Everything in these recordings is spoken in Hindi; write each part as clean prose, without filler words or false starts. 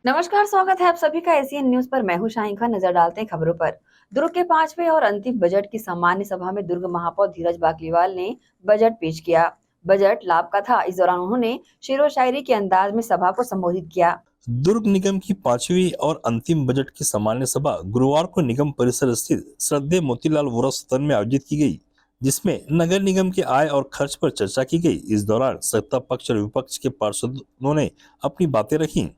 नमस्कार, स्वागत है आप सभी का एसीएन न्यूज पर। मैं हूं शाहीन खान। नजर डालते हैं खबरों पर। दुर्ग के 5वें और अंतिम बजट की सामान्य सभा में दुर्ग महापौर धीरज बाकलीवाल ने बजट पेश किया। बजट लाभ का था। इस दौरान उन्होंने शेरो शायरी के अंदाज में सभा को संबोधित किया। दुर्ग निगम की 5वीं और अंतिम बजट की सामान्य सभा गुरुवार को निगम परिसर स्थित श्रद्धेय मोतीलाल वोरा सदन में आयोजित की गई, जिसमें नगर निगम के आय और खर्च पर चर्चा की गई। इस दौरान सत्ता पक्ष और विपक्ष के पार्षदों ने अपनी बातें रखी।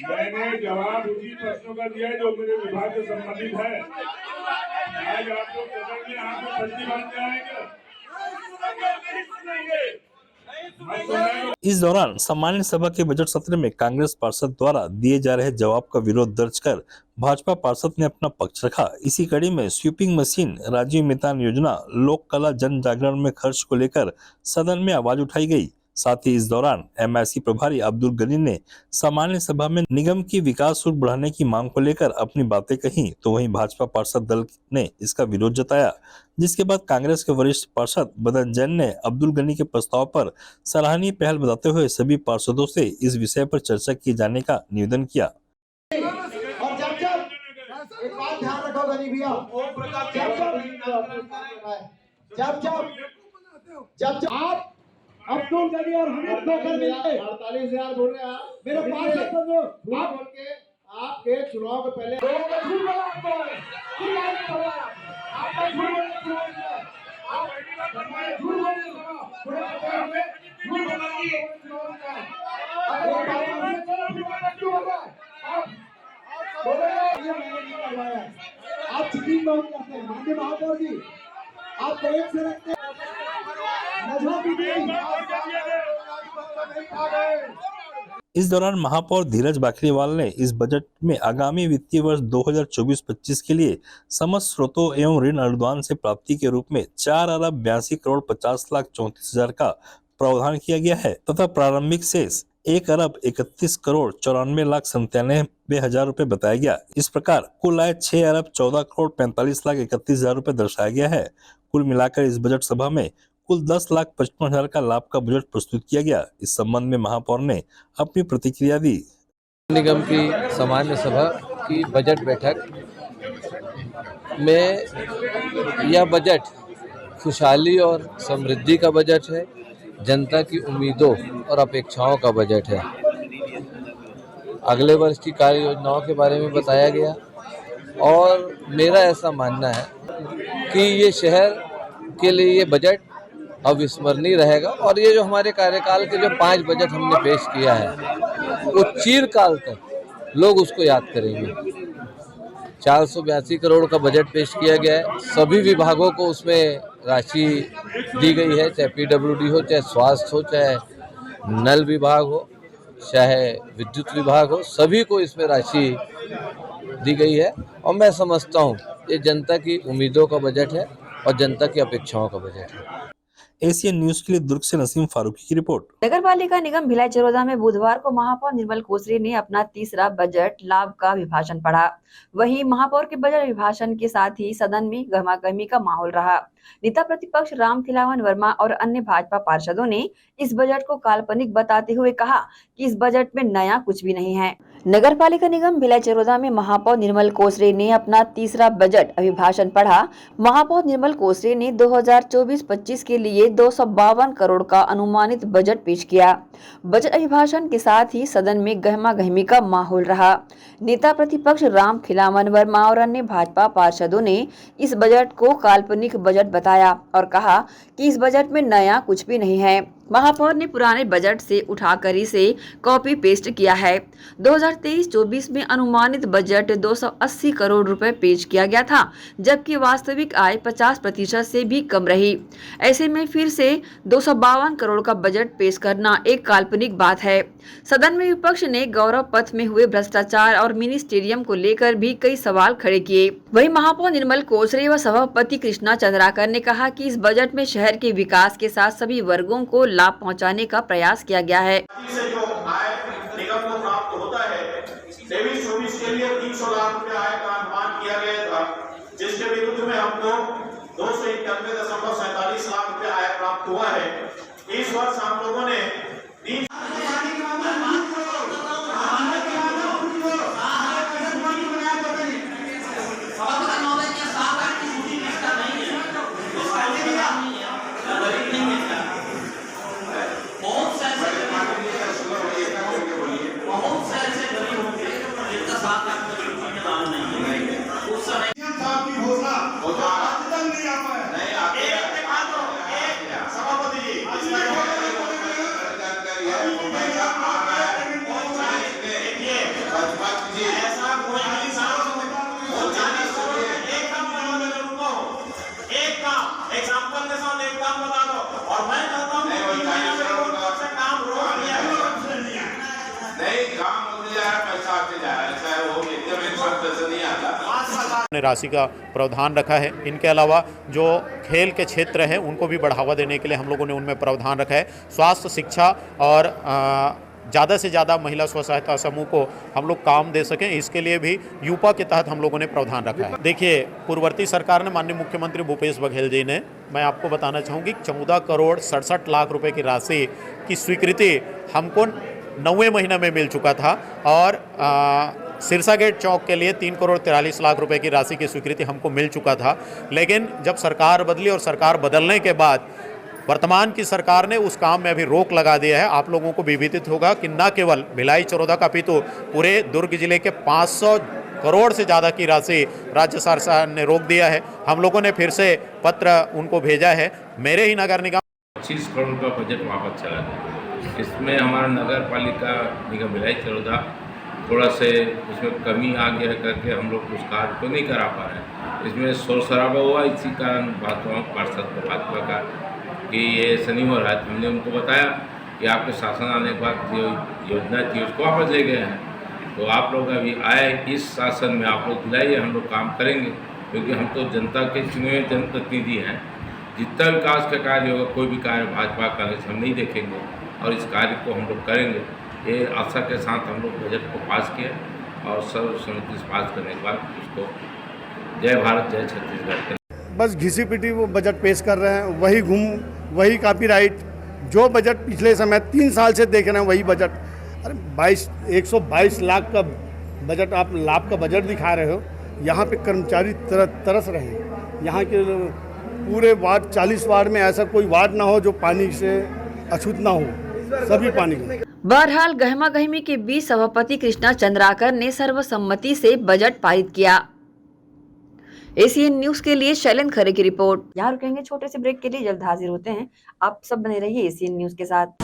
मैंने जवाब उसी प्रश्नों का दिया जो मेरे विभाग से संबंधित है। आज आप लोग सदन में आपको सच्ची बात आएंगे। इस दौरान सामान्य सभा के बजट सत्र में कांग्रेस पार्षद द्वारा दिए जा रहे जवाब का विरोध दर्ज कर भाजपा पार्षद ने अपना पक्ष रखा। इसी कड़ी में स्वीपिंग मशीन, राजीव मितान योजना, लोक कला जन जागरण में खर्च को लेकर सदन में आवाज उठाई गई। साथ ही इस दौरान एमआईसी प्रभारी अब्दुल गनी ने सामान्य सभा में निगम की विकास शुल्क बढ़ाने की मांग को लेकर अपनी बातें कही, तो वहीं भाजपा पार्षद दल ने इसका विरोध जताया, जिसके बाद कांग्रेस के वरिष्ठ पार्षद मदन जैन ने अब्दुल गनी के प्रस्ताव पर सराहनीय पहल बताते हुए सभी पार्षदों से इस विषय पर चर्चा किए जाने का निवेदन किया। और एक बात ध्यान रखो गनी भैया, जब आप अब्दुल गनी और हमीद खोकर मिलते 48,000 बोल रहे हैं मेरे पास आप बोल के आपके चुनाव के पहले आप चीटिंग बहुत करते हैं। माननीय महापौर जी, आप एक से रखते इस दौरान महापौर धीरज बाकलीवाल ने इस बजट में आगामी वित्तीय वर्ष 2024-25 के लिए समस्त स्रोतों एवं ऋण अनुदान से प्राप्ति के रूप में 4,82,50,34,000 का प्रावधान किया गया है तथा प्रारंभिक शेष 1,31,94,97,97,000 रुपए बताया गया। इस प्रकार कुल आय 6,14,45,31,000 रुपए दर्शाया गया है। कुल मिलाकर इस बजट सभा में कुल 10,55,000 का लाभ का बजट प्रस्तुत किया गया। इस संबंध में महापौर ने अपनी प्रतिक्रिया दी। निगम की सामान्य सभा की बजट बैठक में यह बजट खुशहाली और समृद्धि का बजट है, जनता की उम्मीदों और अपेक्षाओं का बजट है। अगले वर्ष की कार्य योजनाओं के बारे में बताया गया और मेरा ऐसा मानना है कि ये शहर के लिए ये बजट अविस्मरणीय रहेगा और ये जो हमारे कार्यकाल के जो 5 बजट हमने पेश किया है वो चिरकाल तक लोग उसको याद करेंगे। 482 करोड़ का बजट पेश किया गया है। सभी विभागों को उसमें राशि दी गई है, चाहे पीडब्ल्यूडी हो, चाहे स्वास्थ्य हो, चाहे नल विभाग हो, चाहे विद्युत विभाग हो, सभी को इसमें राशि दी गई है और मैं समझता हूँ ये जनता की उम्मीदों का बजट है और जनता की अपेक्षाओं का बजट है। एसीएन न्यूज के लिए दुर्ग से नसीम फारूकी की रिपोर्ट। नगर पालिका निगम भिलाई चरोदा में बुधवार को महापौर निर्मल कोसरी ने अपना तीसरा बजट लाभ का अभिभाषण पढ़ा। वहीं महापौर के बजट अभिभाषण के साथ ही सदन में गहमागहमी का माहौल रहा। नेता प्रतिपक्ष राम खिलावन वर्मा और अन्य भाजपा पार्षदों ने इस बजट को काल्पनिक बताते हुए कहा कि इस बजट में नया कुछ भी नहीं है। नगर पालिका निगम भिलाई चरोदा में महापौर निर्मल कोसरे ने अपना तीसरा बजट अभिभाषण पढ़ा। महापौर निर्मल कोसरे ने 2024-25 के लिए 252 करोड़ का अनुमानित बजट पेश किया। बजट अभिभाषण के साथ ही सदन में गहमागहमी का माहौल रहा। नेता प्रतिपक्ष राम खिलावन वर्मा और अन्य भाजपा पार्षदों ने इस बजट को काल्पनिक बजट बताया और कहा कि इस बजट में नया कुछ भी नहीं है। महापौर ने पुराने बजट से उठाकर इसे कॉपी पेस्ट किया है। 2023-24 में अनुमानित बजट 280 करोड़ रुपए पेश किया गया था, जबकि वास्तविक आय 50% से भी कम रही। ऐसे में फिर से 252 करोड़ का बजट पेश करना एक काल्पनिक बात है। सदन में विपक्ष ने गौरव पथ में हुए भ्रष्टाचार और मिनी स्टेडियम को लेकर भी कई सवाल खड़े किए। वहीं महापौर निर्मल कोचरे व सभापति कृष्णा चंद्राकर ने कहा कि इस बजट में शहर के विकास के साथ सभी वर्गों को लाभ पहुंचाने का प्रयास किया गया है। से जो आय निगम को प्राप्त होता है 23-24 के लिए 300 लाख रुपए आय का अनुमान किया गया था, जिसके विरुद्ध में हमको 291.47 लाख रुपए आय प्राप्त हुआ है। इस वर्ष हम लोगों ने राशि का प्रावधान रखा है। इनके अलावा जो खेल के क्षेत्र हैं उनको भी बढ़ावा देने के लिए हम लोगों ने उनमें प्रावधान रखा है। स्वास्थ्य, शिक्षा और ज़्यादा से ज़्यादा महिला स्व सहायता समूह को हम लोग काम दे सकें, इसके लिए भी यूपा के तहत हम लोगों ने प्रावधान रखा है। देखिए, पूर्ववर्ती सरकार ने, माननीय मुख्यमंत्री भूपेश बघेल जी ने, मैं आपको बताना चाहूँगी 14 करोड़ 67 लाख रुपए की राशि की स्वीकृति हमको 9वें महीने में मिल चुका था और सिरसा गेट चौक के लिए 3 करोड़ 43 लाख रुपए की राशि की स्वीकृति हमको मिल चुका था। लेकिन जब सरकार बदली और सरकार बदलने के बाद वर्तमान की सरकार ने उस काम में अभी रोक लगा दिया है। आप लोगों को भी विदित होगा कि न केवल भिलाई चरोदा का अपितु पूरे दुर्ग जिले के 500 करोड़ से ज़्यादा की राशि राज्य सरकार ने रोक दिया है। हम लोगों ने फिर से पत्र उनको भेजा है। मेरे ही नगर निगम 25 करोड़ का बजट वापस चला गया। इसमें हमारा नगर पालिका निगम भिलाई चरोदा थोड़ा से उसमें कमी आ गया करके हम लोग उस कार्य को नहीं करा पा रहे हैं। इसमें शोर शराबा हुआ, इसी कारण बात हुआ पार्षद को भाजपा का कि ये सनी हो रहा है। हमने उनको बताया कि आपके शासन आने के बाद जो योजना थी उसको वापस ले गए हैं, तो आप लोग अभी आए इस शासन में आप लोग दिलाइए, हम लोग काम करेंगे, क्योंकि हम तो जनता के चुने हुए जनप्रतिनिधि हैं। जितना विकास का कार्य होगा, कोई भी कार्य भाजपा कांग्रेस हम नहीं देखेंगे और इस कार्य को हम लोग करेंगे। ये आशा के साथ हम लोग बजट को पास किया और सर्वसम्मति से पास करने के बाद उसको जय भारत जय छत्तीसगढ़ बस घिसी पिटी वो बजट पेश कर रहे हैं, वही कॉपीराइट जो बजट पिछले समय 3 साल से देख रहे हैं वही बजट। अरे 122 लाख का बजट आप लाभ का बजट दिखा रहे हो। यहाँ पे कर्मचारी तरस रहे हैं। यहाँ के पूरे वार्ड 40 वार्ड में ऐसा कोई वार्ड ना हो जो पानी से अछूत ना हो, सभी पानी। बहरहाल गहमा गहमी के बीच सभापति कृष्णा चंद्राकर ने सर्वसम्मति से बजट पारित किया। एसीएन न्यूज के लिए शैलेंद्र खरे की रिपोर्ट। यहाँ रुकेंगे छोटे से ब्रेक के लिए, जल्द हाजिर होते हैं। आप सब बने रहिए एसीएन न्यूज के साथ।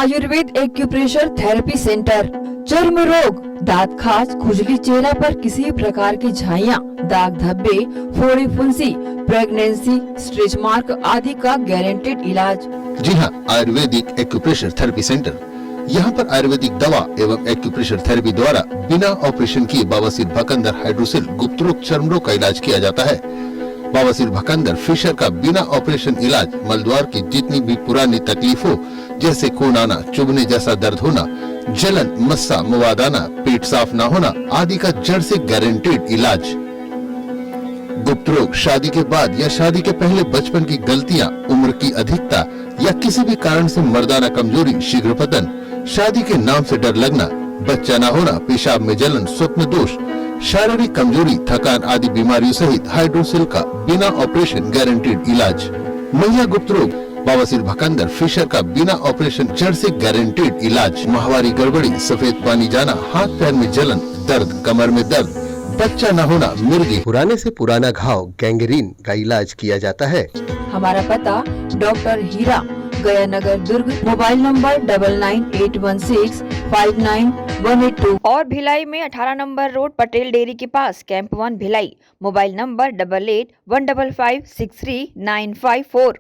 Ayurveda acupressure therapy centre. चर्म रोग, दांत खाज, खुजली, चेहरा पर किसी प्रकार की झाइयाँ, दाग धब्बे, फोड़ी फुंसी, प्रेगनेंसी, स्ट्रेच मार्क आदि का गारंटेड इलाज। जी हाँ, आयुर्वेदिक एक्यूप्रेशर थेरेपी सेंटर। यहाँ पर आयुर्वेदिक दवा एवं एक्यूप्रेशर थेरेपी द्वारा बिना ऑपरेशन किए बवासीर, भकंदर, हाइड्रोसिल, गुप्त रोग, चर्म रोग का इलाज किया जाता है। बवासीर, भकंदर, फिशर का बिना ऑपरेशन इलाज मलद्वार की जितनी भी पुरानी तकलीफ हो, जैसे खून आना, चुभने जैसा दर्द होना, जलन, मस्सा, मवाद आना, पेट साफ न होना आदि का जड़ से गारंटेड इलाज। गुप्त रोग, शादी के बाद या शादी के पहले बचपन की गलतियां, उम्र की अधिकता या किसी भी कारण से मर्दाना कमजोरी, शीघ्र पतन, शादी के नाम से डर लगना, बच्चा न होना, पेशाब में जलन, स्वप्न दोष, शारीरिक कमजोरी, थकान आदि बीमारियों सहित हाइड्रोसिल का बिना ऑपरेशन गारंटेड इलाज। महिला गुप्त रोग, बवासीर, भकंदर, फिशर का बिना ऑपरेशन जड़ से गारंटेड इलाज। माहवारी गड़बड़ी, सफेद पानी जाना, हाथ पैर में जलन, दर्द, कमर में दर्द, बच्चा न होना, मिर्गी, पुराने से पुराना घाव, गैंग्रीन का इलाज किया जाता है। हमारा पता डॉक्टर हीरा, गया नगर, दुर्ग। मोबाइल नंबर 9981659182 और भिलाई में 18 नंबर रोड, पटेल डेयरी के पास, camp 1 Bhilai. Mobile number 8815563954।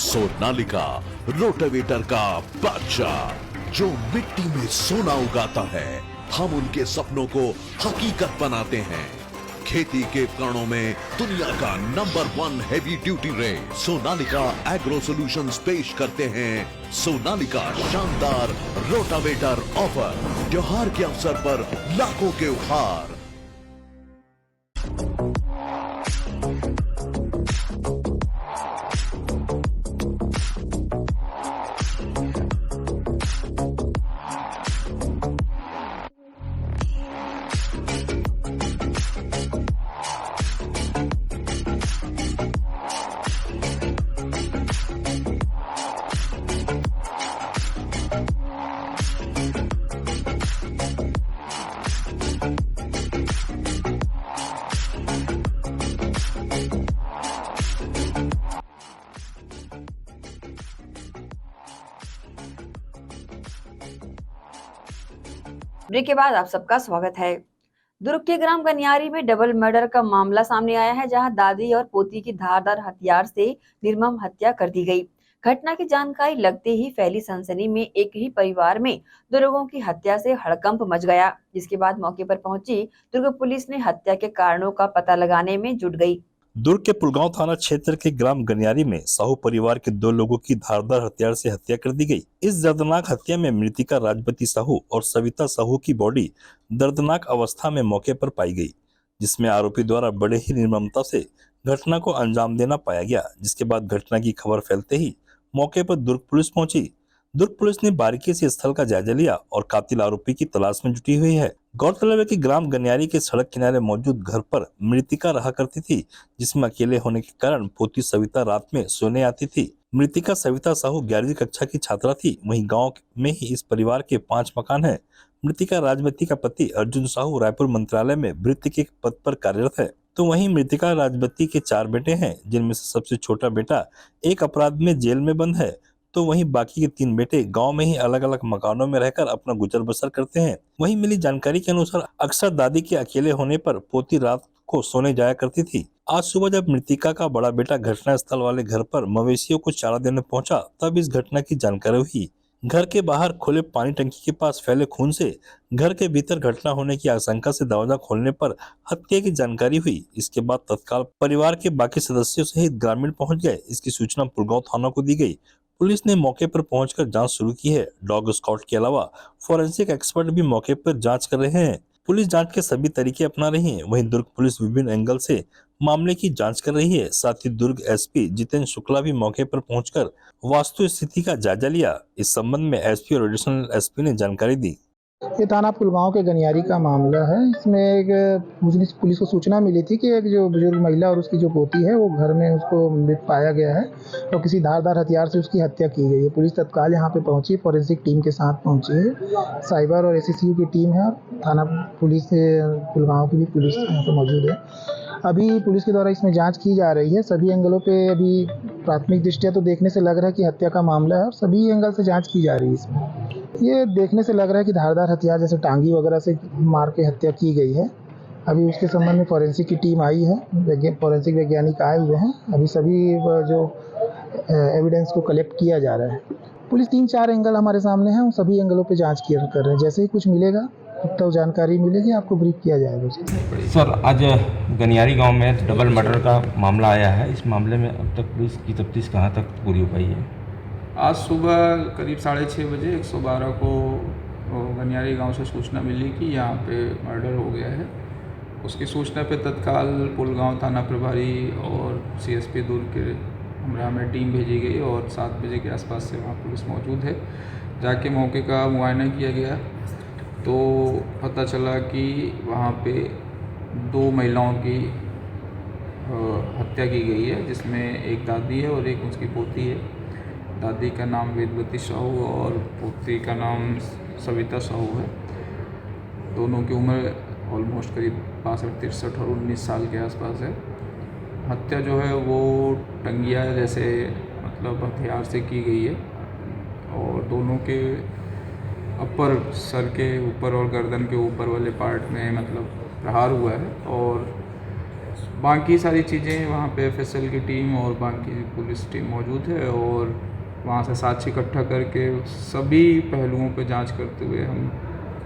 Sonalika rotavator का बादशाह, जो मिट्टी में सोना उगाता है। हम उनके सपनों को हकीकत बनाते हैं। खेती के उपकरणों में दुनिया का number 1 heavy duty range Sonalika agro solutions पेश करते हैं सोनालिका शानदार रोटावेटर ऑफर। त्योहार के अवसर पर लाखों के उपहार। ब्रेक के बाद आप सबका स्वागत है। दुर्ग के ग्राम गनियारी में डबल मर्डर का मामला सामने आया है, जहां दादी और पोती की धारदार हथियार से निर्मम हत्या कर दी गई। घटना की जानकारी लगते ही फैली सनसनी में एक ही परिवार में 2 लोगों की हत्या से हड़कंप मच गया, जिसके बाद मौके पर पहुंची दुर्ग पुलिस ने हत्या के कारणों का पता लगाने में जुट गई। दुर्ग के पुलगांव थाना क्षेत्र के ग्राम गनियारी में साहू परिवार के 2 लोगों की धारदार हथियार से हत्या कर दी गई। इस दर्दनाक हत्या में मृतिका राजवती साहू और सविता साहू की बॉडी दर्दनाक अवस्था में मौके पर पाई गई, जिसमें आरोपी द्वारा बड़े ही निर्ममता से घटना को अंजाम देना पाया गया। जिसके बाद घटना की खबर फैलते ही मौके पर दुर्ग पुलिस पहुंची। दुर्ग पुलिस ने बारीकी से स्थल का जायजा लिया और कातिल आरोपी की तलाश में जुटी हुई है। गौरतलब है कि ग्राम गनियारी के सड़क किनारे मौजूद घर पर मृतिका रहा करती थी, जिसमें अकेले होने के कारण पोती सविता रात में सोने आती थी। मृतिका सविता साहू 11वीं कक्षा की छात्रा थी। वहीं गांव में ही इस परिवार के 5 मकान हैं। मृतिका राजवती का पति अर्जुन साहू रायपुर मंत्रालय में वृत्ति के पद पर कार्यरत है। तो वहीं मृतिका राजवती के 4 बेटे हैं, जिनमें से सबसे छोटा बेटा एक अपराध में जेल में बंद है। तो वहीं बाकी के 3 बेटे गांव में ही अलग अलग मकानों में रहकर अपना गुजर बसर करते हैं। वहीं मिली जानकारी के अनुसार अक्सर दादी के अकेले होने पर पोती रात को सोने जाया करती थी। आज सुबह जब मृतिका का बड़ा बेटा घटना स्थल वाले घर पर मवेशियों को चारा देने पहुंचा, तब इस घटना की जानकारी हुई। घर के बाहर खुले पानी टंकी के पास फैले खून से घर के भीतर घटना होने की आशंका से दरवाजा खोलने पर हत्या की जानकारी हुई। इसके बाद तत्काल परिवार के बाकी सदस्यों सहित ग्रामीण पहुंच गए। इसकी सूचना पुरगांव थाना को दी गई। पुलिस ने मौके पर पहुंचकर जांच शुरू की है। डॉग स्क्वाड के अलावा फोरेंसिक एक्सपर्ट भी मौके पर जांच कर रहे हैं। पुलिस जांच के सभी तरीके अपना रही है। वहीं दुर्ग पुलिस विभिन्न एंगल से मामले की जांच कर रही है। साथ ही दुर्ग एसपी जितेंद्र शुक्ला भी मौके पर पहुंचकर वास्तु स्थिति का जायजा लिया। इस संबंध में एसपी और एडिशनल एसपी ने जानकारी दी। ये थाना पुलगांव के गनियारी का मामला है। इसमें एक पुलिस को सूचना मिली थी कि एक जो बुजुर्ग महिला और उसकी जो पोती है वो घर में उसको मृत पाया गया है और किसी धारदार हथियार से उसकी हत्या की गई है। पुलिस तत्काल यहाँ पे पहुंची, फॉरेंसिक टीम के साथ पहुंची है। साइबर और एसएसयू की टीम है और थाना पुलिस पुलगांव की भी पुलिस यहाँ पे मौजूद है। अभी पुलिस के द्वारा इसमें जाँच की जा रही है। सभी एंगलों पर अभी प्राथमिक दृष्टिया तो देखने से लग रहा है कि हत्या का मामला है और सभी एंगल से जाँच की जा रही है। इसमें ये देखने से लग रहा है कि धारदार हथियार जैसे टांगी वगैरह से मार के हत्या की गई है। अभी उसके संबंध में फॉरेंसिक की टीम आई है, फॉरेंसिक वैज्ञानिक आए हुए हैं। अभी सभी जो एविडेंस को कलेक्ट किया जा रहा है। पुलिस 3-4 एंगल हमारे सामने हैं, उन सभी एंगलों पे जांच कर रहे हैं। जैसे ही कुछ मिलेगा तो जानकारी मिलेगी, आपको ब्रीफ किया जाएगा। सर, आज गनियारी गांव में डबल मर्डर का मामला आया है। इस मामले में अब तक पुलिस की तफ्तीश कहां तक पूरी हो पाई है? आज सुबह करीब 6:30 बजे 112 को गनियारी गांव से सूचना मिली कि यहाँ पे मर्डर हो गया है। उसकी सूचना पे तत्काल पुलगांव थाना प्रभारी और सीएसपी दुर्ग के हमरा में टीम भेजी गई और 7 बजे के आसपास से वहाँ पुलिस मौजूद है। जाके मौके का मुआयना किया गया तो पता चला कि वहाँ पे 2 महिलाओं की हत्या की गई है, जिसमें एक दादी है और एक उसकी पोती है। दादी का नाम वेदवती साहू और पोती का नाम सविता साहू है। दोनों की उम्र ऑलमोस्ट करीब 65-63 और 19 साल के आसपास है। हत्या जो है वो टंगिया जैसे मतलब हथियार से की गई है और दोनों के अपर सर के ऊपर और गर्दन के ऊपर वाले पार्ट में मतलब प्रहार हुआ है। और बाकी सारी चीज़ें वहाँ पे एफएसएल की टीम और बाकी पुलिस टीम मौजूद है और वहाँ से साक्ष्य इकट्ठा करके सभी पहलुओं पे जांच करते हुए हम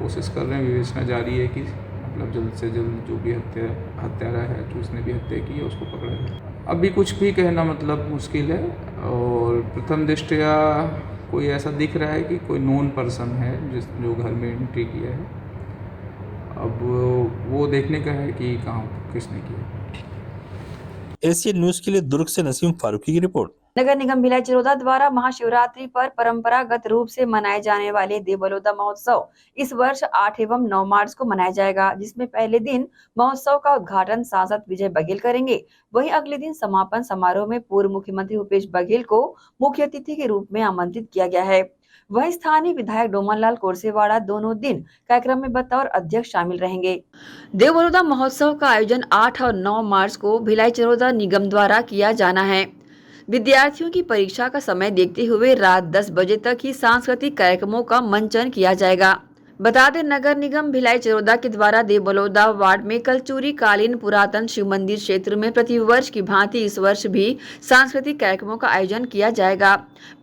कोशिश कर रहे हैं। विवेचना जारी है कि मतलब जल्द से जल्द जो भी हत्यारा है जो उसने भी हत्या की है उसको पकड़ा जाए। अभी कुछ भी कहना मतलब मुश्किल है और प्रथम दृष्टया कोई ऐसा दिख रहा है कि कोई नोन पर्सन है जो घर में एंट्री किया है। अब वो देखने का है कि कहाँ किसने किया। एशियन न्यूज के लिए दुर्ग से नसीम फारूकी की रिपोर्ट। नगर निगम भिलाई चरोदा द्वारा महाशिवरात्रि पर परंपरागत रूप से मनाए जाने वाले देव बलौदा महोत्सव इस वर्ष 8 एवं 9 मार्च को मनाया जाएगा, जिसमें पहले दिन महोत्सव का उद्घाटन सांसद विजय बघेल करेंगे। वहीं अगले दिन समापन समारोह में पूर्व मुख्यमंत्री भूपेश बघेल को मुख्य अतिथि के रूप में आमंत्रित किया गया है। वहीं स्थानीय विधायक डोमनलाल कोरसेवाड़ा दोनों दिन कार्यक्रम में बतौर अध्यक्ष शामिल रहेंगे। देव बलौदा महोत्सव का आयोजन 8 और 9 मार्च को भिलाई चरोदा निगम द्वारा किया जाना है। विद्यार्थियों की परीक्षा का समय देखते हुए रात 10 बजे तक ही सांस्कृतिक कार्यक्रमों का मंचन किया जाएगा। बता दें, नगर निगम भिलाई चरोदा के द्वारा देव बलौदा वार्ड में कलचूरी कालीन पुरातन शिव मंदिर क्षेत्र में प्रतिवर्ष की भांति इस वर्ष भी सांस्कृतिक कार्यक्रमों का आयोजन किया जाएगा।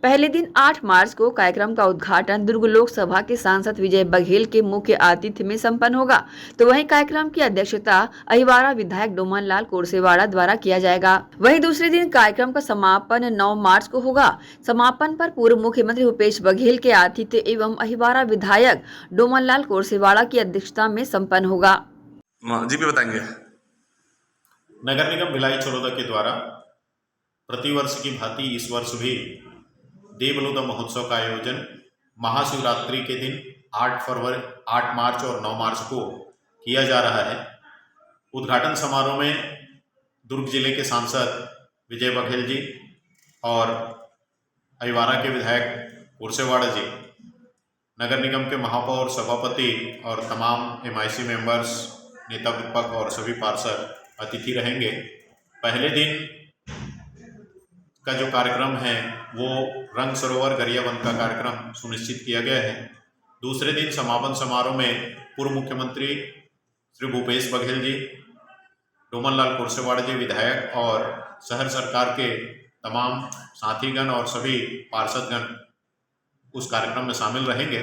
पहले दिन 8 मार्च को कार्यक्रम का उद्घाटन दुर्ग लोकसभा के सांसद विजय बघेल के मुख्य आतिथ्य में संपन्न होगा, तो वहीं कार्यक्रम की अध्यक्षता अहिवारा विधायक डोमनलाल कोरसेवाड़ा द्वारा किया जाएगा। वहीं दूसरे दिन कार्यक्रम का समापन 9 मार्च को होगा। समापन पर पूर्व मुख्यमंत्री भूपेश बघेल के आतिथ्य एवं अहिवारा विधायक डोमनलाल कोरसेवाड़ा की अध्यक्षता में संपन्न होगा। जी भी बताएंगे। नगर निगम भिलाई चरोदा के द्वारा प्रतिवर्ष की भांति इस वर्ष भी देव बलौदा महोत्सव का आयोजन महाशिवरात्रि के दिन 8 मार्च और 9 मार्च को किया जा रहा है। उद्घाटन समारोह में दुर्ग जिले के सांसद विजय बघेल जी और अहिवारा के विधायक कोरसेवाड़ा जी, नगर निगम के महापौर, सभापति और तमाम एमआईसी मेंबर्स, नेता विपक्ष और सभी पार्षद अतिथि रहेंगे। पहले दिन का जो कार्यक्रम है वो रंग सरोवर गरियाबंद का कार्यक्रम सुनिश्चित किया गया है। दूसरे दिन समापन समारोह में पूर्व मुख्यमंत्री श्री भूपेश बघेल जी, डोमनलाल कोरसेवाड़ा जी विधायक और शहर सरकार के तमाम साथीगण और सभी पार्षदगण उस कार्यक्रम में शामिल रहेंगे।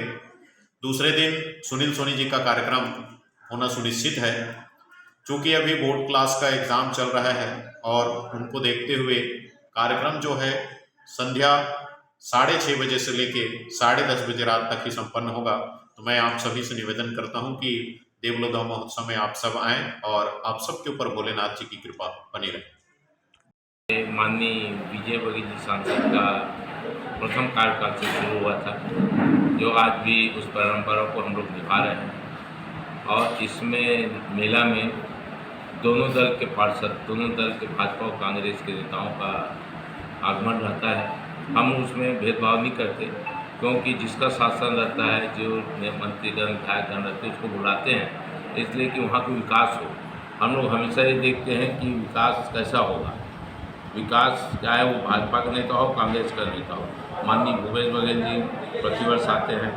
दूसरे दिन सुनील सोनी जी का कार्यक्रम होना सुनिश्चित है। चूँकि अभी बोर्ड क्लास का एग्ज़ाम चल रहा है और उनको देखते हुए कार्यक्रम जो है संध्या 6:30 बजे से लेके 10:30 बजे रात तक ही संपन्न होगा। तो मैं आप सभी से निवेदन करता हूं कि देवलोदा महोत्सव में आप सब आएं और आप सबके ऊपर भोलेनाथ जी की कृपा बनी रहे। माननीय विजय बघेल जी सांसद का प्रथम कार्यकाल से शुरू हुआ था, जो आज भी उस परंपरा को हम लोग निभा रहे हैं। और इसमें मेला में दोनों दल के पार्षद, दोनों दल के भाजपा और कांग्रेस के नेताओं का आगमन रहता है। हम उसमें भेदभाव नहीं करते, क्योंकि जिसका शासन रहता है, जो मंत्रीगण विधायकगण रहते हैं, उसको बुलाते हैं इसलिए कि वहाँ को विकास हो। हम लोग हमेशा ये देखते हैं कि विकास कैसा होगा। विकास चाहे वो भाजपा का नेता हो, कांग्रेस का नेता हो। माननीय भूपेश बघेल जी प्रतिवर्ष आते हैं,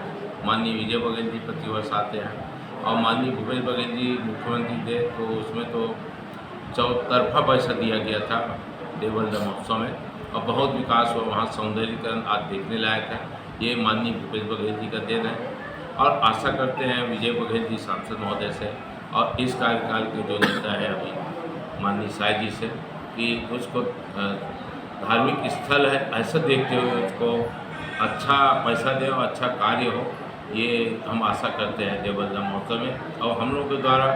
माननीय विजय बघेल जी प्रतिवर्ष आते हैं। और माननीय भूपेश बघेल जी मुख्यमंत्री थे तो उसमें तो चौतरफा पैसा दिया गया था देवलोदा महोत्सव में, और बहुत विकास हुआ। वहाँ सौंदर्यीकरण आज देखने लायक है। ये माननीय भूपेश बघेल जी का देन है। और आशा करते हैं विजय बघेल जी सांसद महोदय से और इस कार्यकाल के जो नेता है अभी माननीय साय जी से, कि उसको धार्मिक स्थल है ऐसा देखते हुए उसको अच्छा पैसा दे और अच्छा कार्य हो, ये हम आशा करते हैं देवलोदा महोत्सव में। और हम लोग के द्वारा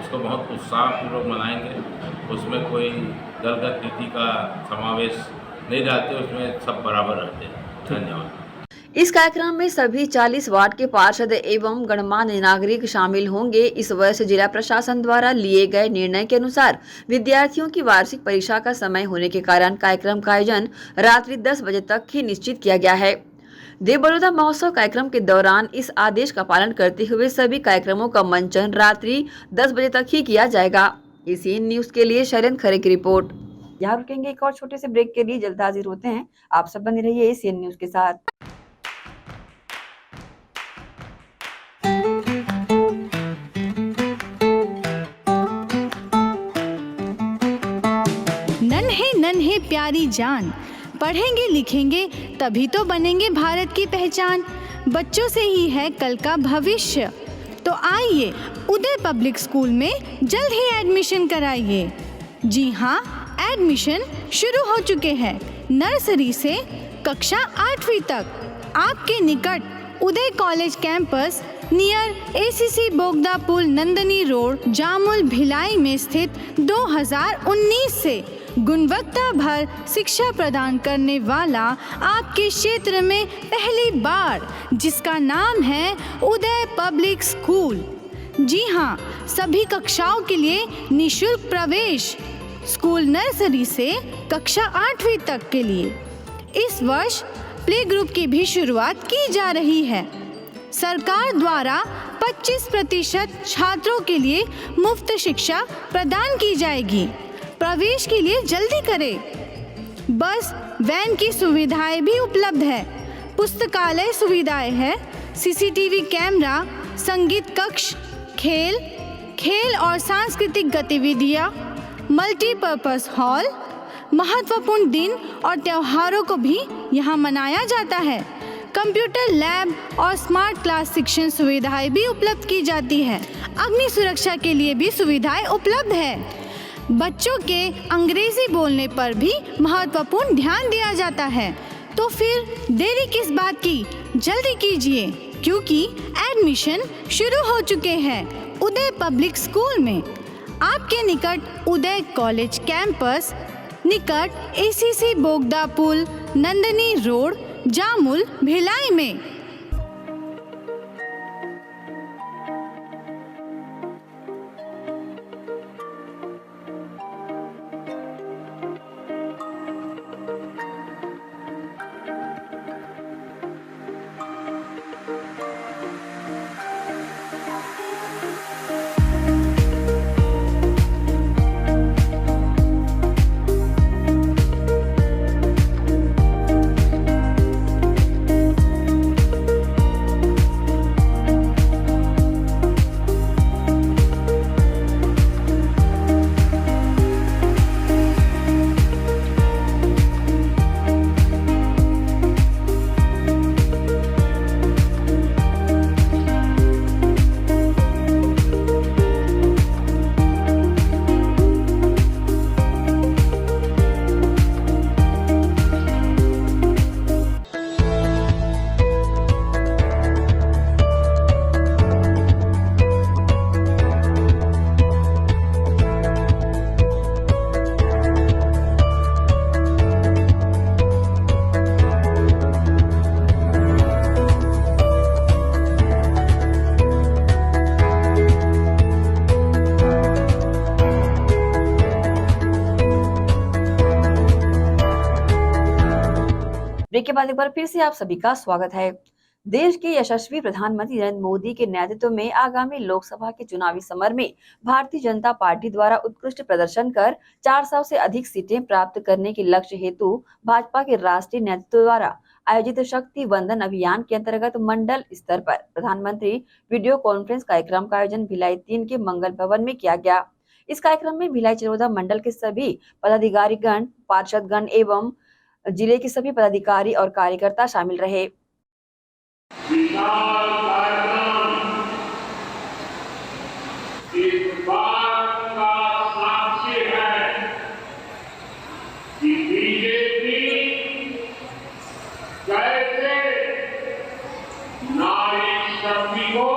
उसको बहुत उत्साहपूर्वक मनाएंगे। उसमें कोई दलगत नीति का समावेश नहीं रहते, उसमें सब बराबर रहते हैं। धन्यवाद। इस कार्यक्रम में सभी 40 वार्ड के पार्षद एवं गणमान्य नागरिक शामिल होंगे। इस वर्ष जिला प्रशासन द्वारा लिए गए निर्णय के अनुसार विद्यार्थियों की वार्षिक परीक्षा का समय होने के कारण कार्यक्रम का आयोजन रात्रि 10 बजे तक ही निश्चित किया गया है। देवलोदा महोत्सव कार्यक्रम के दौरान इस आदेश का पालन करते हुए सभी कार्यक्रमों का मंचन रात्रि 10 बजे तक ही किया जाएगा। एसीएन न्यूज के लिए शैलेंद्र खरे की रिपोर्ट। यहाँ रुकेंगे एक और छोटे से ब्रेक के लिए, जल्द हाजिर होते हैं। आप सब बने रहिए एसीएन न्यूज के साथ। नन्हे नन्हे प्यारी जान, पढ़ेंगे लिखेंगे तभी तो बनेंगे भारत की पहचान। बच्चों से ही है कल का भविष्य, तो आइए उदय पब्लिक स्कूल में जल्द ही एडमिशन कराइए। जी हाँ, एडमिशन शुरू हो चुके हैं। नर्सरी से कक्षा 8वीं तक आपके निकट उदय कॉलेज कैंपस नियर एसीसी बोगदा पुल, नंदनी रोड, जामुल, भिलाई में स्थित 2019 से गुणवत्ता भर शिक्षा प्रदान करने वाला आपके क्षेत्र में पहली बार, जिसका नाम है उदय पब्लिक स्कूल। जी हाँ, सभी कक्षाओं के लिए निःशुल्क प्रवेश। स्कूल नर्सरी से कक्षा 8वीं तक के लिए इस वर्ष प्ले ग्रुप की भी शुरुआत की जा रही है। सरकार द्वारा 25% छात्रों के लिए मुफ्त शिक्षा प्रदान की जाएगी। प्रवेश के लिए जल्दी करें। बस वैन की सुविधाएं भी उपलब्ध है। पुस्तकालय सुविधाएं है, सीसीटीवी कैमरा, संगीत कक्ष, खेल और सांस्कृतिक गतिविधियां, मल्टीपर्पस हॉल। महत्वपूर्ण दिन और त्योहारों को भी यहाँ मनाया जाता है। कंप्यूटर लैब और स्मार्ट क्लास शिक्षण सुविधाएं भी उपलब्ध की जाती है। अग्नि सुरक्षा के लिए भी सुविधाएं उपलब्ध है। बच्चों के अंग्रेजी बोलने पर भी महत्वपूर्ण ध्यान दिया जाता है। तो फिर देरी किस बात की, जल्दी कीजिए, क्योंकि एडमिशन शुरू हो चुके हैं उदय पब्लिक स्कूल में। आपके निकट उदय कॉलेज कैंपस, निकट एसीसी बोगदा पुल, नंदनी रोड, जामुल, भिलाई में। ब्रेक के बाद एक बार फिर से आप सभी का स्वागत है। देश के यशस्वी प्रधानमंत्री नरेंद्र मोदी के नेतृत्व में आगामी लोकसभा के चुनावी समर में भारतीय जनता पार्टी द्वारा उत्कृष्ट प्रदर्शन कर 400 से अधिक सीटें प्राप्त करने के लक्ष्य हेतु भाजपा के राष्ट्रीय नेतृत्व द्वारा आयोजित शक्ति वंदन अभियान के अंतर्गत मंडल स्तर पर प्रधानमंत्री वीडियो कॉन्फ्रेंस कार्यक्रम का आयोजन भिलाई 3 के मंगल भवन में किया गया। इस कार्यक्रम में भिलाई चरोदा मंडल के सभी पदाधिकारीगण, पार्षदगण एवं जिले के सभी पदाधिकारी और कार्यकर्ता शामिल रहे। विशाल कार्यक्रम इस बात का साक्षी है कि बीजेपी कैसे नारी शक्ति को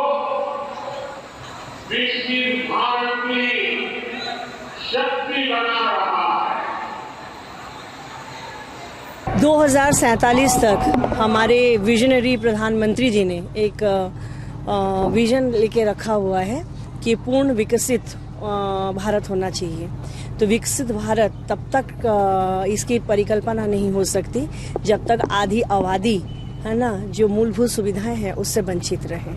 विकसित भारत की शक्ति बना रहा है। 2047 तक हमारे विजनरी प्रधानमंत्री जी ने एक विजन लेके रखा हुआ है कि पूर्ण विकसित भारत होना चाहिए। तो विकसित भारत तब तक इसकी परिकल्पना नहीं हो सकती जब तक आधी आबादी है ना, जो मूलभूत सुविधाएं हैं उससे वंचित रहे।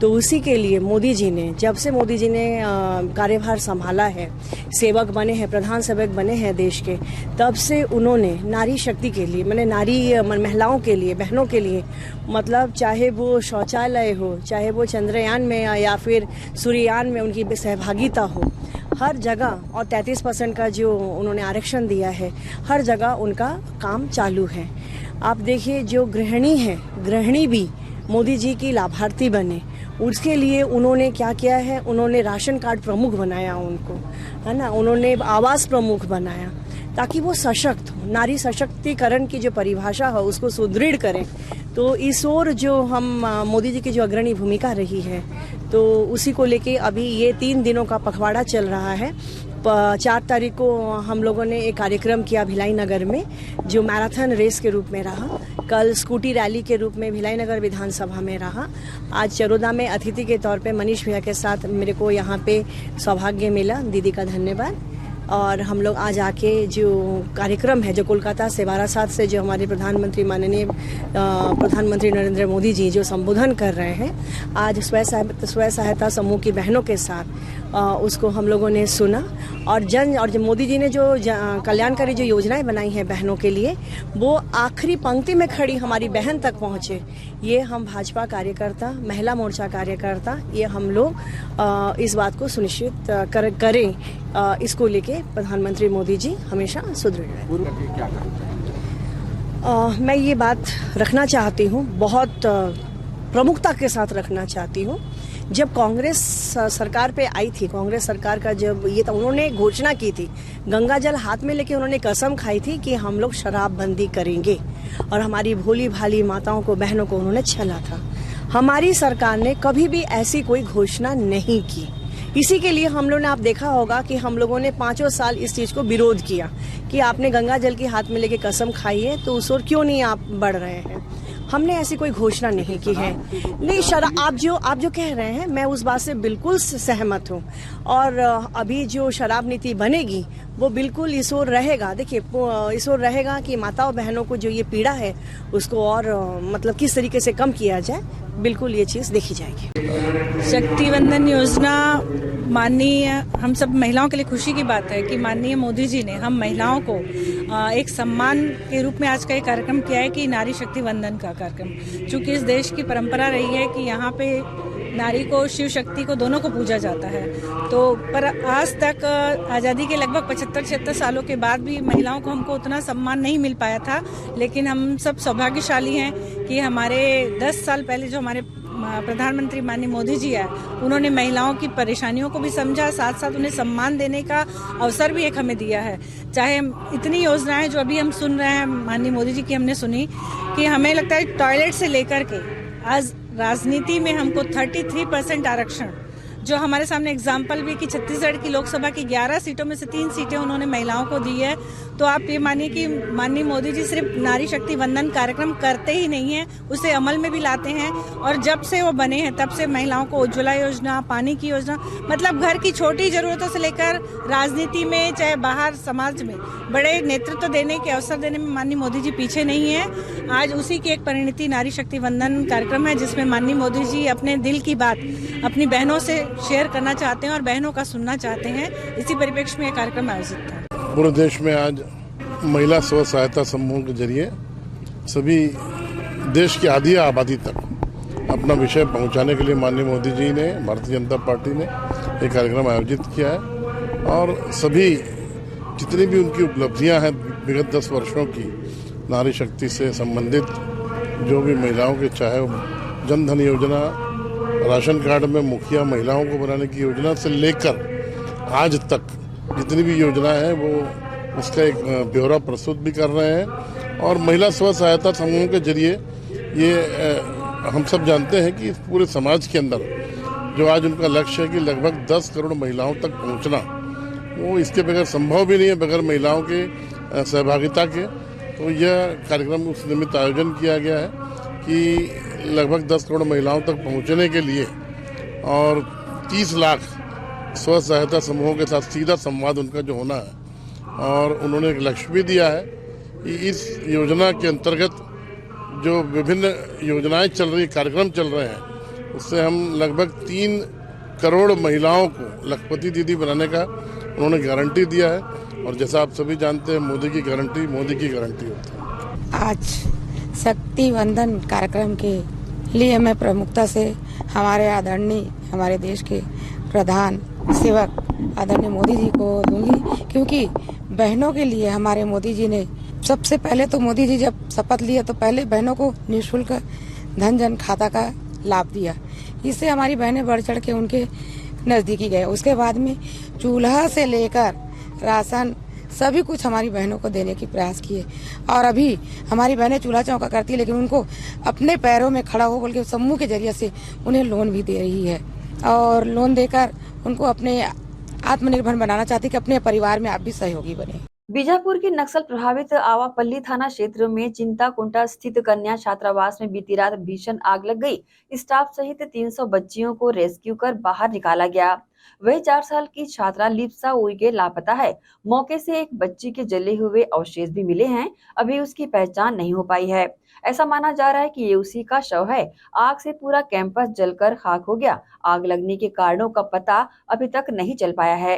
तो उसी के लिए मोदी जी ने, जब से मोदी जी ने कार्यभार संभाला है, सेवक बने हैं, प्रधान सेवक बने हैं देश के, तब से उन्होंने नारी शक्ति के लिए, मैंने नारी महिलाओं के लिए, बहनों के लिए, मतलब चाहे वो शौचालय हो, चाहे वो चंद्रयान में या फिर सूर्ययान में उनकी सहभागिता हो, हर जगह, और 33% का जो उन्होंने आरक्षण दिया है, हर जगह उनका काम चालू है। आप देखिए, जो गृहिणी है, गृहिणी भी मोदी जी की लाभार्थी बने, उसके लिए उन्होंने क्या किया है, उन्होंने राशन कार्ड प्रमुख बनाया उनको, है ना, उन्होंने आवास प्रमुख बनाया ताकि वो सशक्त हो। नारी सशक्तिकरण की जो परिभाषा है उसको सुदृढ़ करें। तो इस ओर जो हम मोदी जी की जो अग्रणी भूमिका रही है, तो उसी को लेके अभी ये 3 दिनों का पखवाड़ा चल रहा है। 4 तारीख को हम लोगों ने एक कार्यक्रम किया भिलाई नगर में, जो मैराथन रेस के रूप में रहा। कल स्कूटी रैली के रूप में भिलाई नगर विधानसभा में रहा। आज चरोदा में अतिथि के तौर पे मनीष भैया के साथ मेरे को यहाँ पे सौभाग्य मिला, दीदी का धन्यवाद। और हम लोग आज आके जो कार्यक्रम है, जो कोलकाता से बारासात से जो हमारे प्रधानमंत्री, माननीय प्रधानमंत्री नरेंद्र मोदी जी जो संबोधन कर रहे हैं, आज स्वयं सहायता समूह की बहनों के साथ उसको हम लोगों ने सुना। और जो मोदी जी ने जो कल्याणकारी जो योजनाएं बनाई हैं बहनों के लिए, वो आखिरी पंक्ति में खड़ी हमारी बहन तक पहुंचे। ये हम भाजपा कार्यकर्ता, महिला मोर्चा कार्यकर्ता, ये हम लोग इस बात को सुनिश्चित करें, इसको लेके प्रधानमंत्री मोदी जी हमेशा सुदृढ़ रहें। मैं ये बात रखना चाहती हूँ, बहुत प्रमुखता के साथ रखना चाहती हूँ। जब कांग्रेस सरकार पे आई थी, कांग्रेस सरकार का जब ये था, उन्होंने घोषणा की थी, गंगा जल हाथ में लेके उन्होंने कसम खाई थी कि हम लोग शराबबंदी करेंगे, और हमारी भोली भाली माताओं को, बहनों को उन्होंने छला था। हमारी सरकार ने कभी भी ऐसी कोई घोषणा नहीं की। इसी के लिए हम लोगों ने, आप देखा होगा कि हम लोगों ने 5 साल इस चीज को विरोध किया कि आपने गंगा जल की हाथ में लेके कसम खाई है, तो उस ओर क्यों नहीं आप बढ़ रहे हैं। हमने ऐसी कोई घोषणा नहीं की है। नहीं, शराब, आप जो कह रहे हैं, मैं उस बात से बिल्कुल सहमत हूँ। और अभी जो शराब नीति बनेगी वो बिल्कुल इस ओर रहेगा। देखिए, इस ओर रहेगा कि माताओं बहनों को जो ये पीड़ा है उसको और मतलब किस तरीके से कम किया जाए, बिल्कुल ये चीज़ देखी जाएगी। शक्ति वंदन योजना माननीय, हम सब महिलाओं के लिए खुशी की बात है कि माननीय मोदी जी ने हम महिलाओं को एक सम्मान के रूप में आज का एक कार्यक्रम किया है कि नारी शक्ति वंदन का कार्यक्रम। चूँकि इस देश की परंपरा रही है कि यहाँ पे नारी को, शिव शक्ति को, दोनों को पूजा जाता है। तो पर आज तक आज़ादी के लगभग 75-76 सालों के बाद भी महिलाओं को हमको उतना सम्मान नहीं मिल पाया था। लेकिन हम सब सौभाग्यशाली हैं कि हमारे 10 साल पहले जो हमारे प्रधानमंत्री माननीय मोदी जी है, उन्होंने महिलाओं की परेशानियों को भी समझा, साथ साथ उन्हें सम्मान देने का अवसर भी एक हमें दिया है। चाहे इतनी योजनाएं जो अभी हम सुन रहे हैं माननीय मोदी जी की, हमने सुनी कि हमें लगता है टॉयलेट से लेकर के आज राजनीति में हमको 33% आरक्षण जो हमारे सामने एग्जाम्पल भी कि छत्तीसगढ़ की लोकसभा की 11 सीटों में से 3 सीटें उन्होंने महिलाओं को दी है। तो आप ये मानिए कि माननीय मोदी जी सिर्फ नारी शक्ति वंदन कार्यक्रम करते ही नहीं है, उसे अमल में भी लाते हैं। और जब से वो बने हैं तब से महिलाओं को उज्ज्वला योजना, पानी की योजना, मतलब घर की छोटी जरूरतों से लेकर राजनीति में चाहे बाहर समाज में बड़े नेतृत्व देने के अवसर देने में माननीय मोदी जी पीछे नहीं है। आज उसी की एक परिणति नारी शक्ति वंदन कार्यक्रम है, जिसमें माननीय मोदी जी अपने दिल की बात अपनी बहनों से शेयर करना चाहते हैं और बहनों का सुनना चाहते हैं। इसी परिप्रेक्ष्य में यह कार्यक्रम आयोजित था। पूरे देश में आज महिला स्व सहायता समूह के जरिए सभी देश की आधी आबादी तक अपना विषय पहुंचाने के लिए माननीय मोदी जी ने, भारतीय जनता पार्टी ने एक कार्यक्रम आयोजित किया है। और सभी जितनी भी उनकी उपलब्धियां हैं विगत 10 वर्षों की नारी शक्ति से संबंधित, जो भी महिलाओं के, चाहे जन धन योजना, राशन कार्ड में मुखिया महिलाओं को बनाने की योजना से लेकर आज तक जितनी भी योजना है वो उसका एक ब्यौरा प्रस्तुत भी कर रहे हैं। और महिला स्व सहायता समूह के जरिए ये हम सब जानते हैं कि पूरे समाज के अंदर जो आज उनका लक्ष्य है कि लगभग 10 करोड़ महिलाओं तक पहुंचना, वो इसके बगैर संभव भी नहीं है, बगैर महिलाओं के सहभागिता के। तो यह कार्यक्रम उस निमित्त आयोजन किया गया है कि लगभग 10 करोड़ महिलाओं तक पहुंचने के लिए और 30 लाख स्व सहायता समूहों के साथ सीधा संवाद उनका जो होना है। और उन्होंने एक लक्ष्य भी दिया है कि इस योजना के अंतर्गत जो विभिन्न योजनाएं चल रही, कार्यक्रम चल रहे हैं, उससे हम लगभग 3 करोड़ महिलाओं को लखपति दीदी बनाने का उन्होंने गारंटी दिया है। और जैसा आप सभी जानते हैं, मोदी की गारंटी होती है। आज शक्ति वंदन कार्यक्रम के लिए मैं प्रमुखता से हमारे आदरणीय, हमारे देश के प्रधान सेवक आदरणीय मोदी जी को दूंगी, क्योंकि बहनों के लिए हमारे मोदी जी ने सबसे पहले तो मोदी जी जब शपथ लिए तो पहले बहनों को निःशुल्क धन जन खाता का लाभ दिया। इससे हमारी बहनें बढ़ चढ़ के उनके नजदीकी गए। उसके बाद में चूल्हा से लेकर राशन सभी कुछ हमारी बहनों को देने की प्रयास किए। और अभी हमारी बहनें चूल्हा चौका करती है, लेकिन उनको अपने पैरों में खड़ा हो बोल के समूह के जरिए से उन्हें लोन भी दे रही है। और लोन देकर उनको अपने आत्मनिर्भर बनाना चाहती है कि अपने परिवार में आप भी सहयोगी बने। बीजापुर के नक्सल प्रभावित आवापल्ली थाना क्षेत्र में चिंताकुंटा स्थित कन्या छात्रावास में बीती रात भीषण आग लग गई। स्टाफ सहित 300 बच्चियों को रेस्क्यू कर बाहर निकाला गया। वही 4 साल की छात्रा लिप्सा उइगे लापता है। मौके से एक बच्ची के जले हुए अवशेष भी मिले हैं। अभी उसकी पहचान नहीं हो पाई है। ऐसा माना जा रहा है कि ये उसी का शव है। आग से पूरा कैंपस जलकर खाक हो गया। आग लगने के कारणों का पता अभी तक नहीं चल पाया है।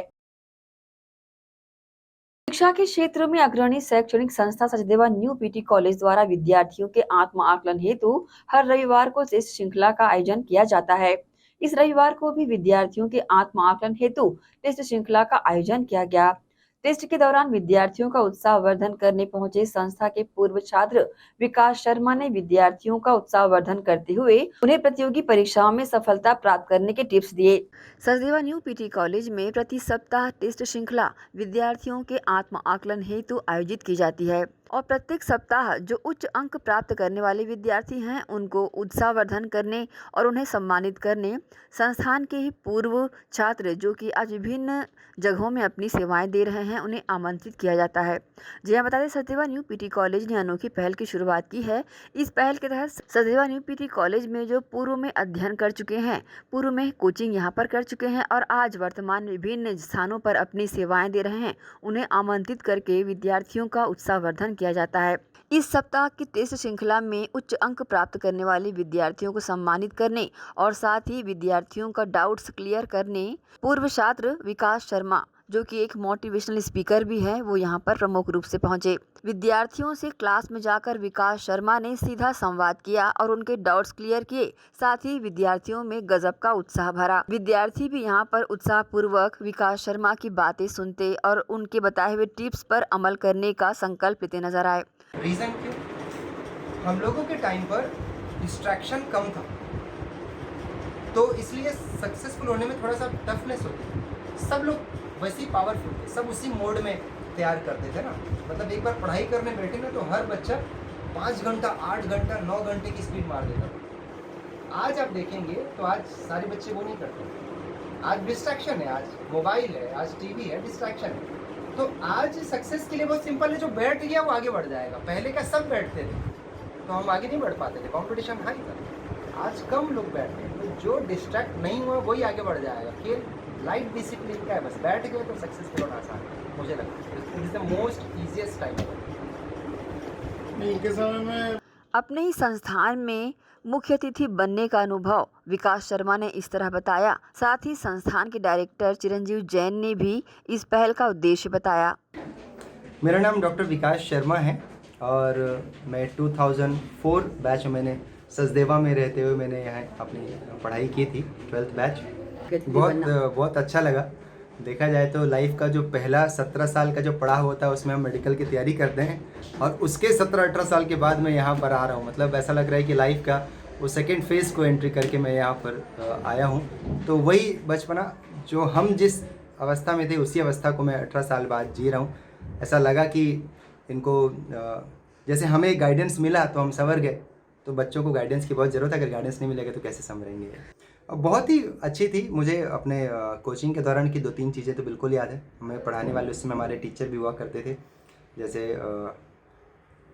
शिक्षा के क्षेत्र में अग्रणी शैक्षणिक संस्था सचदेवा न्यू पीटी कॉलेज द्वारा विद्यार्थियों के आत्म आकलन हेतु हर रविवार को टेस्ट श्रृंखला का आयोजन किया जाता है। इस रविवार को भी विद्यार्थियों के आत्म आकलन हेतु टेस्ट श्रृंखला का आयोजन किया गया। टेस्ट के दौरान विद्यार्थियों का उत्साहवर्धन करने पहुंचे संस्था के पूर्व छात्र विकास शर्मा ने विद्यार्थियों का उत्साहवर्धन करते हुए उन्हें प्रतियोगी परीक्षाओं में सफलता प्राप्त करने के टिप्स दिए। सचदेवा न्यू पीटी कॉलेज में प्रति सप्ताह टेस्ट श्रृंखला विद्यार्थियों के आत्म आकलन हेतु आयोजित की जाती है और प्रत्येक सप्ताह जो उच्च अंक प्राप्त करने वाले विद्यार्थी हैं उनको उत्साहवर्धन करने और उन्हें सम्मानित करने संस्थान के ही पूर्व छात्र जो कि आज विभिन्न जगहों में अपनी सेवाएं दे रहे हैं उन्हें आमंत्रित किया जाता है। जी हाँ, बता दें सचदेवा न्यू पीटी कॉलेज ने अनोखी पहल की शुरुआत की है। इस पहल के तहत सचदेवा न्यू पीटी कॉलेज में जो पूर्व में अध्ययन कर चुके हैं, पूर्व में कोचिंग यहाँ पर कर चुके हैं और आज वर्तमान विभिन्न स्थानों पर अपनी सेवाएं दे रहे हैं, उन्हें आमंत्रित करके विद्यार्थियों का उत्साहवर्धन किया जाता है। इस सप्ताह की टेस्ट श्रृंखला में उच्च अंक प्राप्त करने वाले विद्यार्थियों को सम्मानित करने और साथ ही विद्यार्थियों का डाउट्स क्लियर करने पूर्व छात्र विकास शर्मा जो कि एक मोटिवेशनल स्पीकर भी है, वो यहाँ पर प्रमुख रूप से पहुंचे। विद्यार्थियों से क्लास में जाकर विकास शर्मा ने सीधा संवाद किया और उनके डाउट्स क्लियर किए। साथ ही विद्यार्थियों में गजब का उत्साह भरा। विद्यार्थी भी यहाँ पर उत्साह पूर्वक विकास शर्मा की बातें सुनते और उनके बताए हुए टिप्स पर अमल करने का संकल्प लेते नजर आए। रीज़न क्यों? हम लोगों के टाइम पर डिस्ट्रैक्शन कम था, तो इसलिए सक्सेसफुल होने में थोड़ा सा टफनेस होती है। सब लोग वैसे ही पावरफुल थे, सब उसी मोड में तैयार करते थे ना। मतलब एक बार पढ़ाई करने बैठे ना तो हर बच्चा 5 घंटा, 8 घंटा, 9 घंटे की स्पीड मार देता था। आज आप देखेंगे तो आज सारे बच्चे वो नहीं करते। आज डिस्ट्रैक्शन है, आज मोबाइल है, आज टीवी है, डिस्ट्रैक्शन है। तो आज सक्सेस के लिए बहुत सिंपल है, जो बैठ गया वो आगे बढ़ जाएगा। पहले क्या सब बैठते थे तो हम आगे नहीं बढ़ पाते थे, कंपटीशन हाई था। आज कम लोग बैठते हैं, तो जो डिस्ट्रैक्ट नहीं हुआ वही आगे बढ़ जाएगा। खेल लाइट डिसिप्लिन का है, बस बैठ गए तो सक्सेसफुल होना आसान है, मुझे लगता है। It is the most easiest time. इनके समय में अपने ही संस्थान में मुख्य अतिथि बनने का अनुभव विकास शर्मा ने इस तरह बताया। साथ ही संस्थान के डायरेक्टर चिरंजीव जैन ने भी इस पहल का उद्देश्य बताया। मेरा नाम डॉक्टर विकास शर्मा है और मैं 2004 बैच में मैंने सचदेवा में रहते हुए मैंने यहाँ अपनी पढ़ाई की थी, 12th बैच। बहुत अच्छा लगा। देखा जाए तो लाइफ का जो पहला 17 साल का जो पढ़ा होता है उसमें हम मेडिकल की तैयारी करते हैं और उसके 17-18 साल के बाद मैं यहाँ पर आ रहा हूँ। मतलब ऐसा लग रहा है कि लाइफ का वो सेकेंड फेज़ को एंट्री करके मैं यहाँ पर आया हूँ। तो वही बचपना जो हम जिस अवस्था में थे उसी अवस्था को मैं 18 साल बाद जी रहा हूँ। ऐसा लगा कि इनको जैसे हमें गाइडेंस मिला तो हम संवर गए, तो बच्चों को गाइडेंस की बहुत ज़रूरत है। अगर गाइडेंस नहीं मिलेगा तो कैसे संवरेंगे। बहुत ही अच्छी थी। मुझे अपने कोचिंग के दौरान की 2-3 चीज़ें तो बिल्कुल याद है। हमें पढ़ाने वाले उस समय हमारे टीचर भी हुआ करते थे। जैसे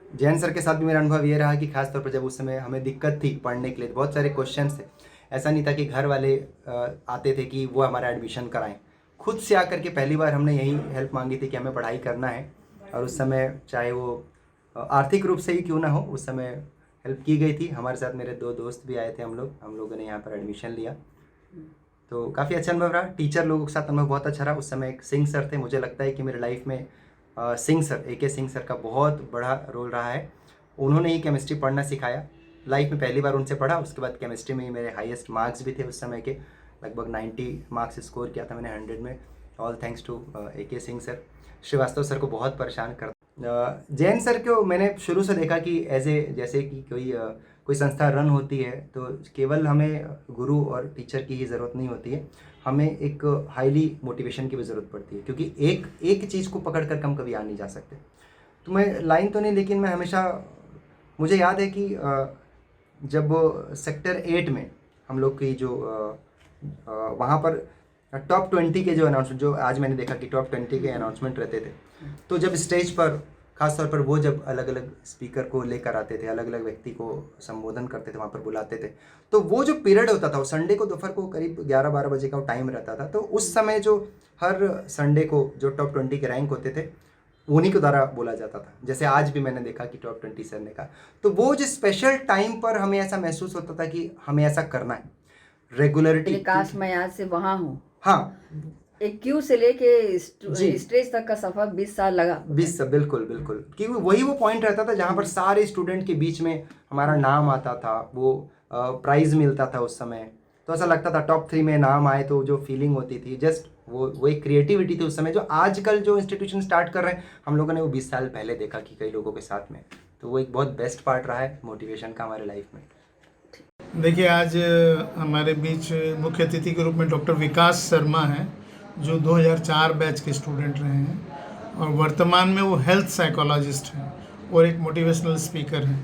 जैन सर के साथ भी मेरा अनुभव ये रहा कि खास तौर पर जब उस समय हमें दिक्कत थी पढ़ने के लिए, बहुत सारे क्वेश्चंस थे। ऐसा नहीं था कि घर वाले आते थे कि वो हमारा एडमिशन कराएं, खुद से आकर के पहली बार हमने यही हेल्प मांगी थी कि हमें पढ़ाई करना है। और उस समय चाहे वो आर्थिक रूप से ही क्यों ना हो, उस समय हेल्प की गई थी। हमारे साथ मेरे 2 दोस्त भी आए थे, हम लोगों ने यहाँ पर एडमिशन लिया। तो काफ़ी अच्छा अनुभव रहा। टीचर लोगों के साथ अनुभव बहुत अच्छा रहा। उस समय एक सिंह सर थे। मुझे लगता है कि मेरे लाइफ में Singh sir, AK Singh sir का बहुत बड़ा रोल रहा है। उन्होंने ही केमिस्ट्री पढ़ना सिखाया। लाइफ में पहली बार उनसे पढ़ा। उसके बाद केमिस्ट्री में ही मेरे हाईएस्ट मार्क्स भी थे उस समय के, लगभग 90 मार्क्स स्कोर किया था मैंने 100 में। All thanks to AK Singh sir. Srivastava sir को बहुत परेशान कर जैन सर को मैंने शुरू से देखा कि जैसे कि कोई संस्था रन होती है तो केवल हमें गुरु और टीचर की ही ज़रूरत नहीं होती है, हमें एक हाईली मोटिवेशन की भी ज़रूरत पड़ती है। क्योंकि एक चीज़ को पकड़ कर हम कभी आ नहीं जा सकते। तो मैं लाइन तो नहीं, लेकिन मैं हमेशा, मुझे याद है कि जब सेक्टर 8 में हम लोग की जो वहाँ पर टॉप 20 के जो अनाउंसमेंट, जो आज मैंने देखा कि टॉप 20 के अनाउंसमेंट रहते थे, तो जब स्टेज पर खास तौर पर वो जब अलग अलग स्पीकर को लेकर आते थे, अलग अलग व्यक्ति को संबोधन करते थे, वहाँ पर बुलाते थे, तो वो जो पीरियड होता था, वो संडे को दोपहर को करीब 11-12 बजे का टाइम रहता था। तो उस समय जो हर संडे को जो टॉप 20 के रैंक होते थे उन्हीं के द्वारा बोला जाता था। जैसे आज भी मैंने देखा कि टॉप 20 सर ने कहा, तो वो जो स्पेशल टाइम पर हमें ऐसा महसूस होता था कि हमें ऐसा करना है, रेगुलरिटी। काश मैं आज से वहाँ हूँ। हाँ, एक क्यू से लेके स्टेज तक का सफर 20 साल लगा। 20 साल, बिल्कुल बिल्कुल। क्योंकि वही वो पॉइंट रहता था जहाँ पर सारे स्टूडेंट के बीच में हमारा नाम आता था, वो प्राइज़ मिलता था उस समय। तो ऐसा लगता था टॉप 3 में नाम आए तो जो फीलिंग होती थी, जस्ट वो एक क्रिएटिविटी थी उस समय, जो आजकल जो इंस्टीट्यूशन स्टार्ट कर रहे हैं हम लोगों ने वो 20 साल पहले देखा कि कई लोगों के साथ में। तो वो एक बहुत बेस्ट पार्ट रहा है मोटिवेशन का हमारे लाइफ में। देखिए, आज हमारे बीच मुख्य अतिथि के रूप में डॉक्टर विकास शर्मा हैं, जो 2004 बैच के स्टूडेंट रहे हैं और वर्तमान में वो हेल्थ साइकोलॉजिस्ट हैं और एक मोटिवेशनल स्पीकर हैं।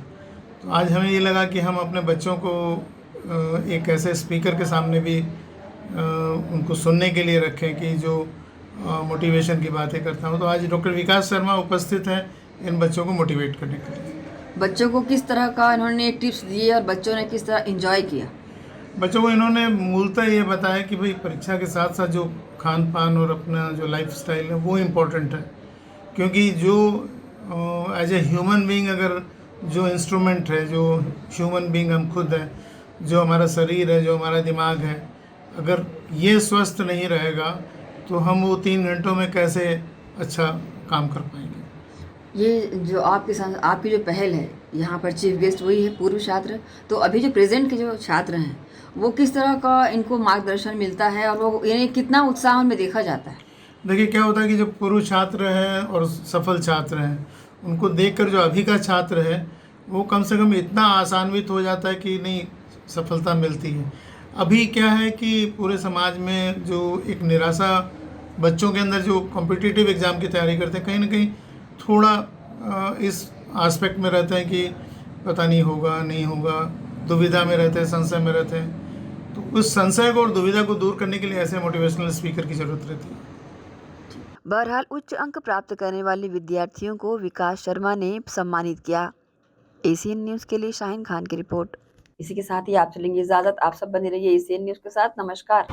तो आज हमें ये लगा कि हम अपने बच्चों को एक ऐसे स्पीकर के सामने भी उनको सुनने के लिए रखें कि जो मोटिवेशन की बातें करता हूँ। तो आज डॉक्टर विकास शर्मा उपस्थित हैं इन बच्चों को मोटिवेट करने के लिए। बच्चों को किस तरह का इन्होंने टिप्स दिए और बच्चों ने किस तरह एंजॉय किया? बच्चों को इन्होंने मूलतः ये बताया कि भाई परीक्षा के साथ साथ जो खान पान और अपना जो लाइफ स्टाइल है वो इम्पोर्टेंट है। क्योंकि जो एज ए ह्यूमन बीइंग, अगर जो इंस्ट्रूमेंट है, जो ह्यूमन बीइंग हम खुद हैं, जो हमारा शरीर है, जो हमारा दिमाग है, अगर ये स्वस्थ नहीं रहेगा तो हम वो 3 घंटों में कैसे अच्छा काम कर पाएंगे। ये जो आपकी जो पहल है, यहाँ पर चीफ गेस्ट वही है पूर्व छात्र, तो अभी जो प्रेजेंट के जो छात्र हैं वो किस तरह का इनको मार्गदर्शन मिलता है और वो इन्हें कितना उत्साह उनमें देखा जाता है? देखिए, क्या होता है कि जो पूर्व छात्र हैं और सफल छात्र हैं, उनको देखकर जो अभी का छात्र है वो कम से कम इतना आसान्वित हो जाता है कि नहीं, सफलता मिलती है। अभी क्या है कि पूरे समाज में जो एक निराशा बच्चों के अंदर जो कॉम्पिटिटिव एग्ज़ाम की तैयारी करते हैं, कहीं ना कहीं थोड़ा इस एस्पेक्ट में रहते हैं कि पता नहीं होगा नहीं होगा, दुविधा में रहते हैं, संशय में रहते हैं। तो उस संशय को और दुविधा को दूर करने के लिए ऐसे मोटिवेशनल स्पीकर की जरूरत रहती है। बहरहाल उच्च अंक प्राप्त करने वाले विद्यार्थियों को विकास शर्मा ने सम्मानित किया। एसीएन न्यूज़ के लिए शाहीन खान की रिपोर्ट। इसी के साथ ही आप चलेंगे इजाजत। आप सब बने रहिए एसीएन न्यूज़ के साथ। नमस्कार।